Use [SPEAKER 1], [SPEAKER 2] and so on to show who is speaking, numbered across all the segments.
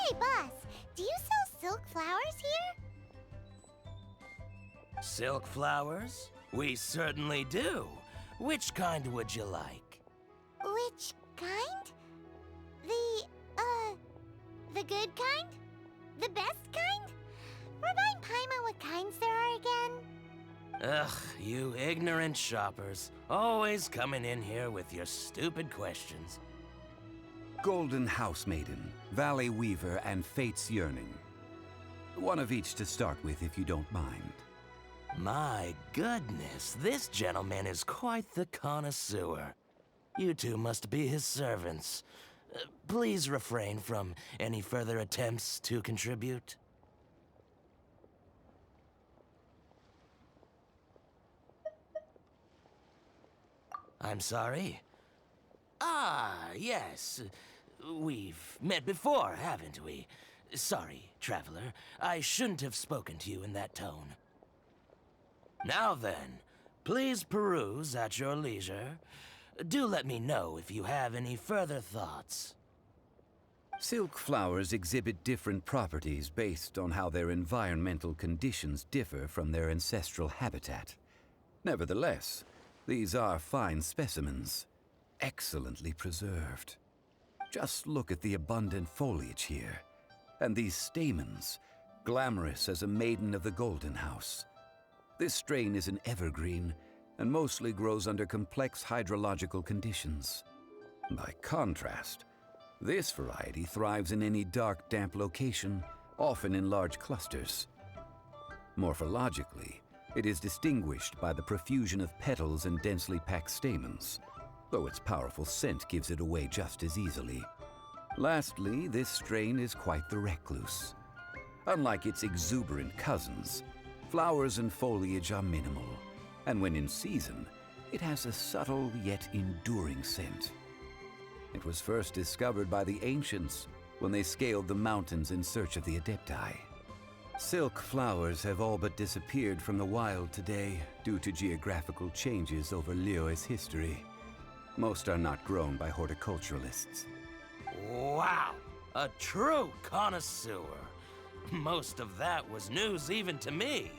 [SPEAKER 1] Hey, boss, do you sell silk flowers here?
[SPEAKER 2] Silk flowers? We certainly do. Which kind would you like?
[SPEAKER 1] Which kind? The good kind? The best kind? Remind Paimon what kinds there are again?
[SPEAKER 2] Ugh, you ignorant shoppers. Always coming in here with your stupid questions.
[SPEAKER 3] Golden House Maiden, Valley Weaver, and Fate's Yearning. One of each to start with, if you don't mind.
[SPEAKER 2] My goodness, this gentleman is quite the connoisseur. You two must be his servants. Please refrain from any further attempts to contribute. I'm sorry? Ah, yes. We've met before, haven't we? Sorry, traveler. I shouldn't have spoken to you in that tone. Now then, please peruse at your leisure. Do let me know if you have any further thoughts.
[SPEAKER 3] Silk flowers exhibit different properties based on how their environmental conditions differ from their ancestral habitat. Nevertheless, these are fine specimens, excellently preserved. Just look at the abundant foliage here, and these stamens, glamorous as a maiden of the Golden House. This strain is an evergreen, and mostly grows under complex hydrological conditions. By contrast, this variety thrives in any dark, damp location, often in large clusters. Morphologically, it is distinguished by the profusion of petals and densely packed stamens, though its powerful scent gives it away just as easily. Lastly, this strain is quite the recluse. Unlike its exuberant cousins, flowers and foliage are minimal, and when in season, it has a subtle yet enduring scent. It was first discovered by the ancients when they scaled the mountains in search of the Adepti. Silk flowers have all but disappeared from the wild today due to geographical changes over Liyue's history. Most are not grown by horticulturalists.
[SPEAKER 2] Wow! A true connoisseur. Most of that was news even to me.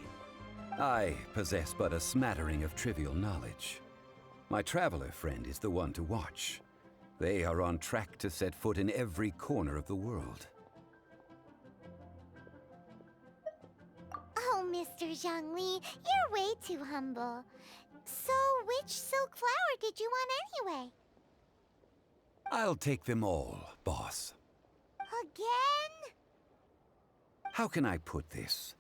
[SPEAKER 3] I possess but a smattering of trivial knowledge. My traveler friend is the one to watch. They are on track to set foot in every corner of the world.
[SPEAKER 1] Oh, Mr. Zhongli, you're way too humble. So, which silk flower did you want anyway?
[SPEAKER 3] I'll take them all, boss.
[SPEAKER 1] Again?
[SPEAKER 3] How can I put this?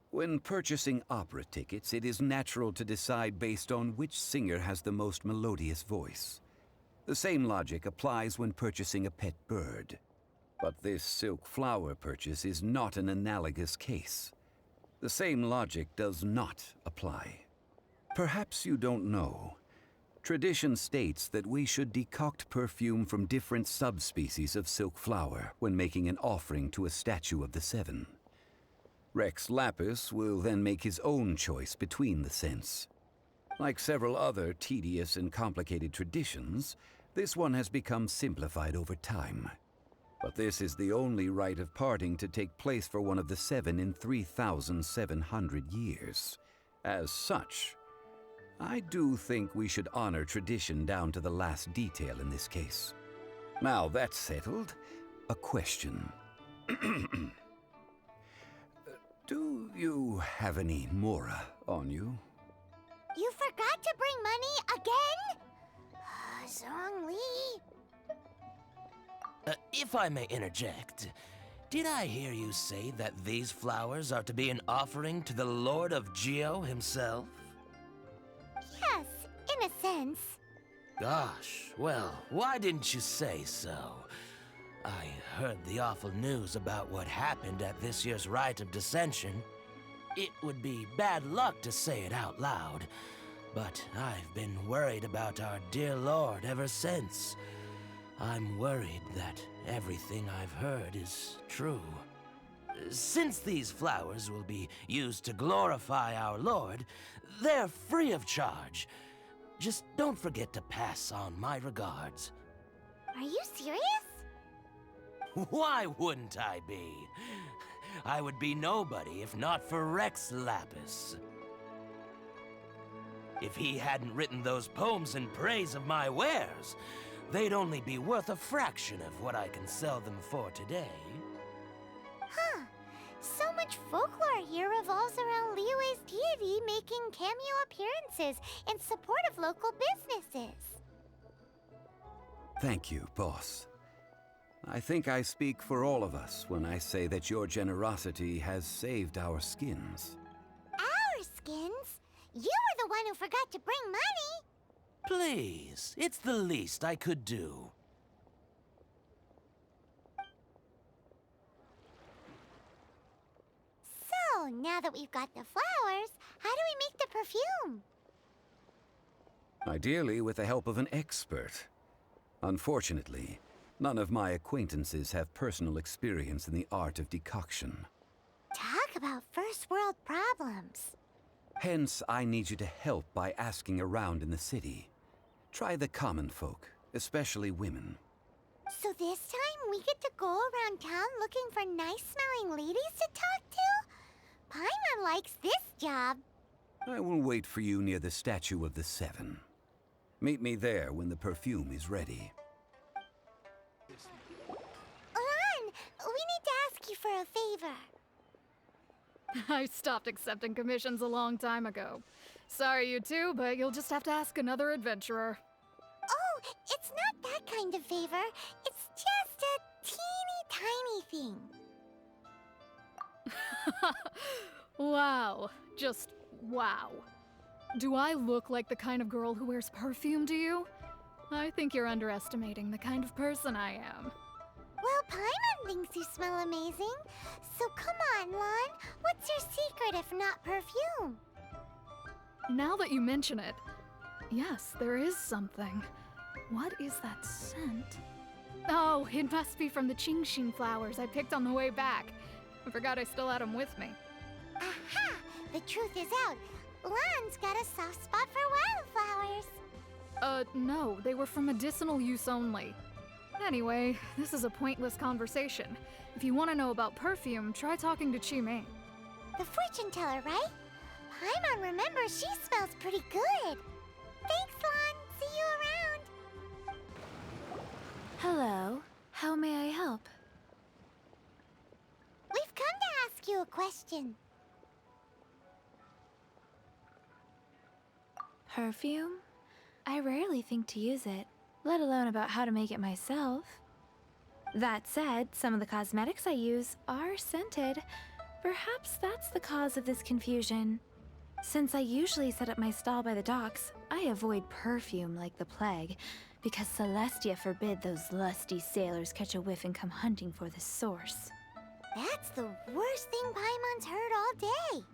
[SPEAKER 3] When purchasing opera tickets, it is natural to decide based on which singer has the most melodious voice. The same logic applies when purchasing a pet bird. But this silk flower purchase is not an analogous case. The same logic does not apply. Perhaps you don't know. Tradition states that we should decoct perfume from different subspecies of silk flower when making an offering to a statue of the seven. Rex Lapis will then make his own choice between the scents. Like several other tedious and complicated traditions, this one has become simplified over time. But this is the only rite of parting to take place for one of the seven in 3,700 years. As such, I do think we should honor tradition down to the last detail in this case. Now that's settled, a question. Do you have any mora on you?
[SPEAKER 1] You forgot to bring money again? Zhongli.
[SPEAKER 2] If I may interject, did I hear you say that these flowers are to be an offering to the Lord of Geo himself?
[SPEAKER 1] Yes, in a sense.
[SPEAKER 2] Gosh, well, why didn't you say so? I heard the awful news about what happened at this year's Rite of Dissension. It would be bad luck to say it out loud, but I've been worried about our dear Lord ever since. I'm worried that everything I've heard is true. Since these flowers will be used to glorify our Lord, they're free of charge. Just don't forget to pass on my regards.
[SPEAKER 1] Are you serious?
[SPEAKER 2] Why wouldn't I be? I would be nobody if not for Rex Lapis. If he hadn't written those poems in praise of my wares, they'd only be worth a fraction of what I can sell them for today.
[SPEAKER 1] Huh. So much folklore here revolves around Liyue's deity making cameo appearances in support of local businesses.
[SPEAKER 3] Thank you, boss. I think I speak for all of us when I say that your generosity has saved our skins.
[SPEAKER 1] Our skins? You were the one who forgot to bring money.
[SPEAKER 2] Please, it's the least I could do.
[SPEAKER 1] So, now that we've got the flowers, how do we make the perfume?
[SPEAKER 3] Ideally with the help of an expert. Unfortunately, none of my acquaintances have personal experience in the art of decoction.
[SPEAKER 1] Talk about first world problems.
[SPEAKER 3] Hence, I need you to help by asking around in the city. Try the common folk, especially women.
[SPEAKER 1] So this time we get to go around town looking for nice-smelling ladies to talk to? Paimon likes this job.
[SPEAKER 3] I will wait for you near the statue of the Seven. Meet me there when the perfume is ready.
[SPEAKER 1] Lan, we need to ask you for a favor.
[SPEAKER 4] I stopped accepting commissions a long time ago. Sorry, you two, but you'll just have to ask another adventurer.
[SPEAKER 1] Oh, it's not that kind of favor. It's just a teeny tiny thing.
[SPEAKER 4] Wow. Just wow. Do I look like the kind of girl who wears perfume to you? I think you're underestimating the kind of person I am.
[SPEAKER 1] Well, Paimon thinks you smell amazing. So come on, Lan. What's your secret if not perfume?
[SPEAKER 4] Now that you mention it, yes, there is something. What is that scent? Oh, it must be from the Qingxin flowers I picked on the way back. I forgot I still had them with me.
[SPEAKER 1] Aha! The truth is out. Lan's got a soft spot for wildflowers.
[SPEAKER 4] No, they were for medicinal use only. Anyway, this is a pointless conversation. If you want to know about perfume, try talking to Qimei.
[SPEAKER 1] The fortune teller, right? Paimon remembers she smells pretty good. Thanks, Lan. See you around.
[SPEAKER 5] Hello. How may I help?
[SPEAKER 1] We've come to ask you a question.
[SPEAKER 5] Perfume? I rarely think to use it, let alone about how to make it myself. That said, some of the cosmetics I use are scented. Perhaps that's the cause of this confusion. Since I usually set up my stall by the docks, I avoid perfume like the plague, because Celestia forbid those lusty sailors catch a whiff and come hunting for the source.
[SPEAKER 1] That's the worst thing Paimon's heard all day.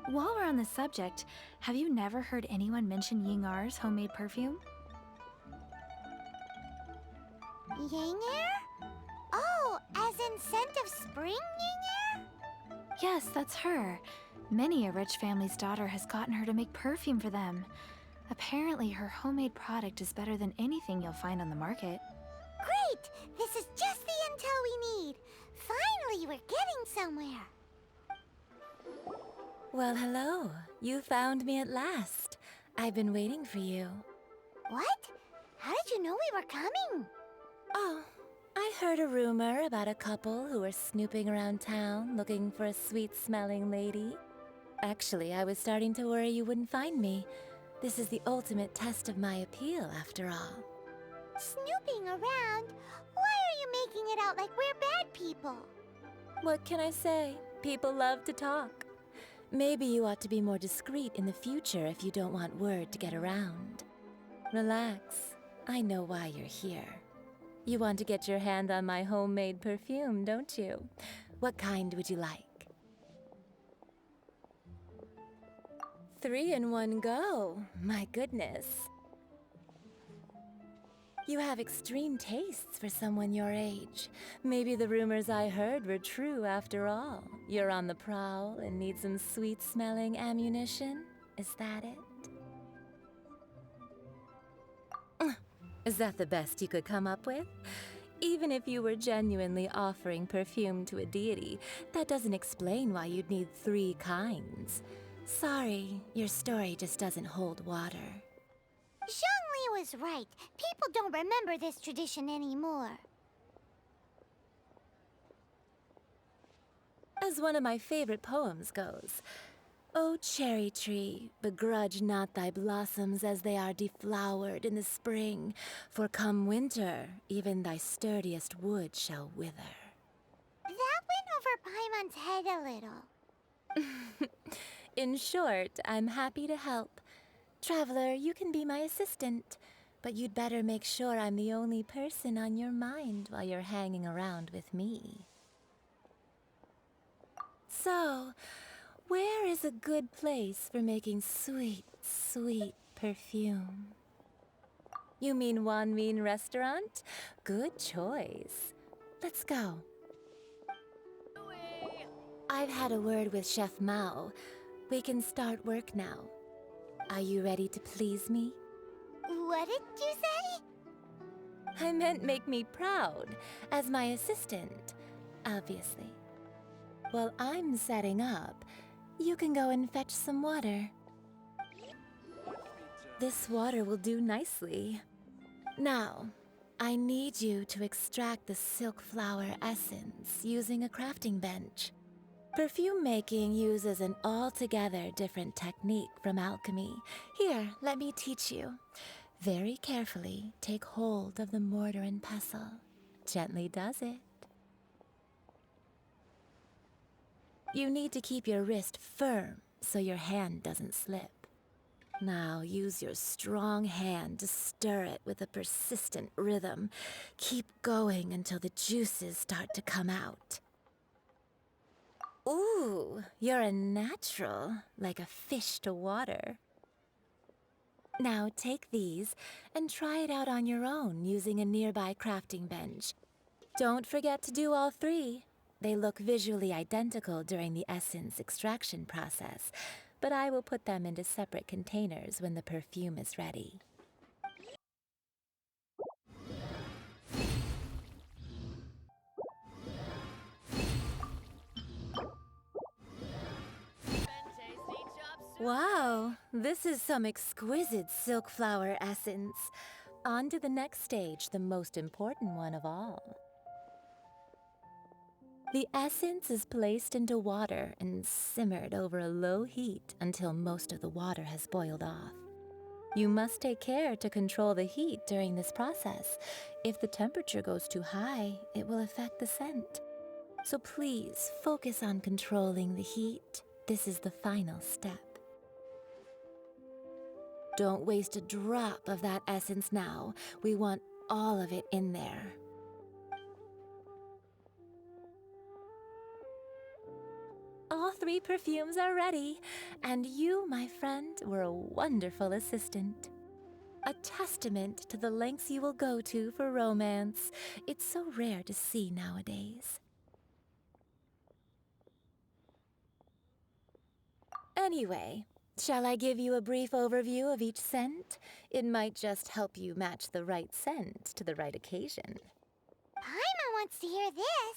[SPEAKER 5] While we're on the subject, have you never heard anyone mention Ying'er's homemade perfume?
[SPEAKER 1] Ying'er? Oh, as in scent of spring, Ying'er?
[SPEAKER 5] Yes, that's her. Many a rich family's daughter has gotten her to make perfume for them. Apparently, her homemade product is better than anything you'll find on the market.
[SPEAKER 1] Great! This is just the intel we need. Finally, we're getting somewhere.
[SPEAKER 6] Well, hello. You found me at last. I've been waiting for you.
[SPEAKER 1] What? How did you know we were coming?
[SPEAKER 6] Oh, I heard a rumor about a couple who were snooping around town looking for a sweet-smelling lady. Actually, I was starting to worry you wouldn't find me. This is the ultimate test of my appeal, after all.
[SPEAKER 1] Snooping around? Why are you making it out like we're bad people?
[SPEAKER 6] What can I say? People love to talk. Maybe you ought to be more discreet in the future if you don't want word to get around. Relax. I know why you're here. You want to get your hand on my homemade perfume, don't you? What kind would you like? 3 in one go. My goodness. You have extreme tastes for someone your age. Maybe the rumors I heard were true after all. You're on the prowl and need some sweet-smelling ammunition? Is that it? Is that the best you could come up with? Even if you were genuinely offering perfume to a deity, that doesn't explain why you'd need 3 kinds. Sorry, your story just doesn't hold water.
[SPEAKER 1] Zhongli was right. People don't remember this tradition anymore.
[SPEAKER 6] As one of my favorite poems goes, "O cherry tree, begrudge not thy blossoms as they are deflowered in the spring, for come winter, even thy sturdiest wood shall wither."
[SPEAKER 1] That went over Paimon's head a little.
[SPEAKER 6] In short, I'm happy to help. Traveler, you can be my assistant, but you'd better make sure I'm the only person on your mind while you're hanging around with me. So, where is a good place for making sweet, sweet perfume? You mean Wan Min Restaurant? Good choice. Let's go. I've had a word with Chef Mao. We can start work now. Are you ready to please me?
[SPEAKER 1] What did you say?
[SPEAKER 6] I meant make me proud, as my assistant, obviously. While I'm setting up, you can go and fetch some water. This water will do nicely. Now, I need you to extract the silk flower essence using a crafting bench. Perfume making uses an altogether different technique from alchemy. Here, let me teach you. Very carefully, take hold of the mortar and pestle. Gently does it. You need to keep your wrist firm so your hand doesn't slip. Now use your strong hand to stir it with a persistent rhythm. Keep going until the juices start to come out. Ooh, you're a natural, like a fish to water. Now take these and try it out on your own using a nearby crafting bench. Don't forget to do all 3. They look visually identical during the essence extraction process, but I will put them into separate containers when the perfume is ready. Wow, this is some exquisite silk flower essence. On to the next stage, the most important one of all. The essence is placed into water and simmered over a low heat until most of the water has boiled off. You must take care to control the heat during this process. If the temperature goes too high, it will affect the scent. So please focus on controlling the heat. This is the final step. Don't waste a drop of that essence now. We want all of it in there. All 3 perfumes are ready, and you, my friend, were a wonderful assistant. A testament to the lengths you will go to for romance. It's so rare to see nowadays. Anyway, shall I give you a brief overview of each scent? It might just help you match the right scent to the right occasion.
[SPEAKER 1] Paimon wants to hear this.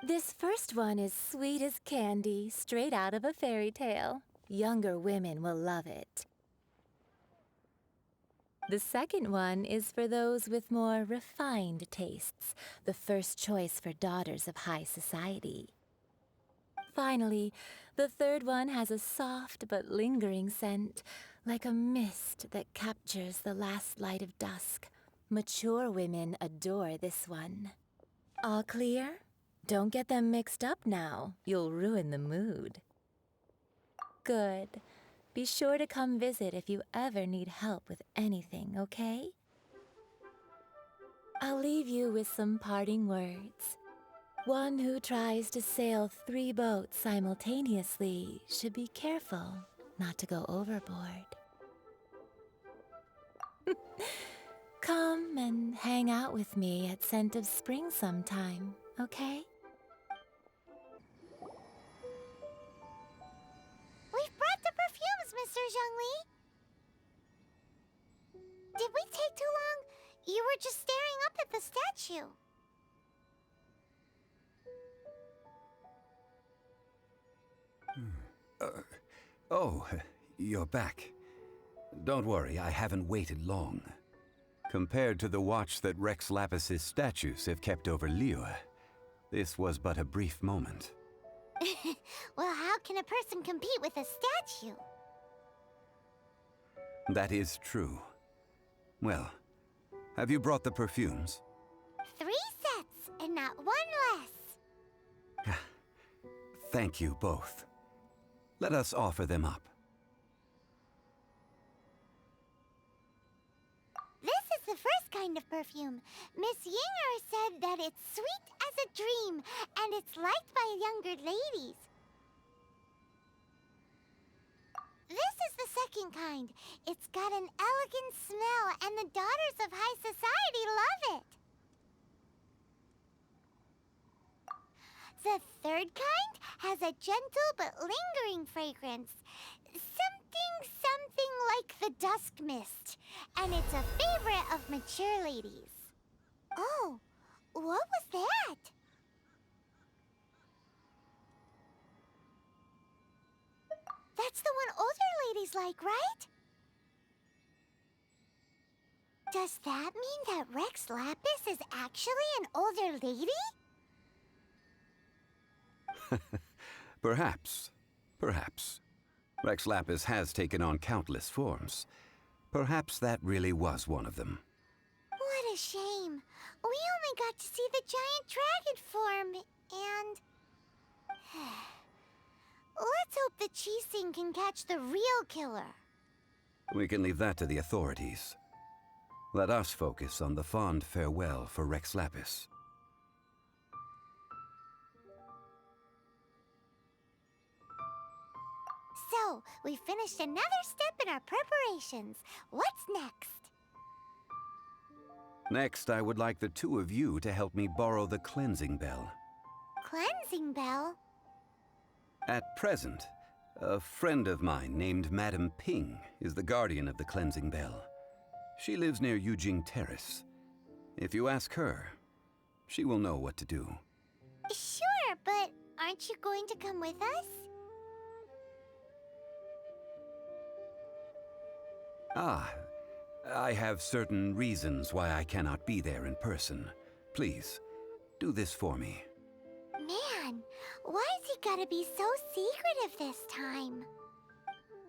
[SPEAKER 6] This first one is sweet as candy, straight out of a fairy tale. Younger women will love it. The second one is for those with more refined tastes, the first choice for daughters of high society. Finally, the third one has a soft but lingering scent, like a mist that captures the last light of dusk. Mature women adore this one. All clear? Don't get them mixed up now. You'll ruin the mood. Good. Be sure to come visit if you ever need help with anything, okay? I'll leave you with some parting words. One who tries to sail 3 boats simultaneously should be careful not to go overboard. Come and hang out with me at Scent of Spring sometime, okay?
[SPEAKER 1] We've brought the perfumes, Mr. Zhongli. Did we take too long? You were just staring up at the statue.
[SPEAKER 3] Oh, you're back. Don't worry, I haven't waited long. Compared to the watch that Rex Lapis's statues have kept over Liyue, this was but a brief moment.
[SPEAKER 1] Well, how can a person compete with a statue?
[SPEAKER 3] That is true. Well, have you brought the perfumes?
[SPEAKER 1] 3 sets, and not 1 less.
[SPEAKER 3] Thank you both. Let us offer them up.
[SPEAKER 1] This is the first kind of perfume. Miss Ying'er said that it's sweet as a dream, and it's liked by younger ladies. This is the second kind. It's got an elegant smell, and the daughters of high society love it. The third kind has a gentle but lingering fragrance. Something like the dusk mist. And it's a favorite of mature ladies. Oh, what was that? That's the one older ladies like, right? Does that mean that Rex Lapis is actually an older lady?
[SPEAKER 3] Perhaps. Perhaps. Rex Lapis has taken on countless forms. Perhaps that really was one of them.
[SPEAKER 1] What a shame. We only got to see the giant dragon form, and... Let's hope the Qixing can catch the real killer.
[SPEAKER 3] We can leave that to the authorities. Let us focus on the fond farewell for Rex Lapis.
[SPEAKER 1] So, we finished another step in our preparations. What's next?
[SPEAKER 3] Next, I would like the two of you to help me borrow the cleansing bell.
[SPEAKER 1] Cleansing bell?
[SPEAKER 3] At present, a friend of mine named Madame Ping is the guardian of the cleansing bell. She lives near Yujing Terrace. If you ask her, she will know what to do.
[SPEAKER 1] Sure, but aren't you going to come with us?
[SPEAKER 3] Ah, I have certain reasons why I cannot be there in person. Please, do this for me.
[SPEAKER 1] Man, why's he gotta be so secretive this time?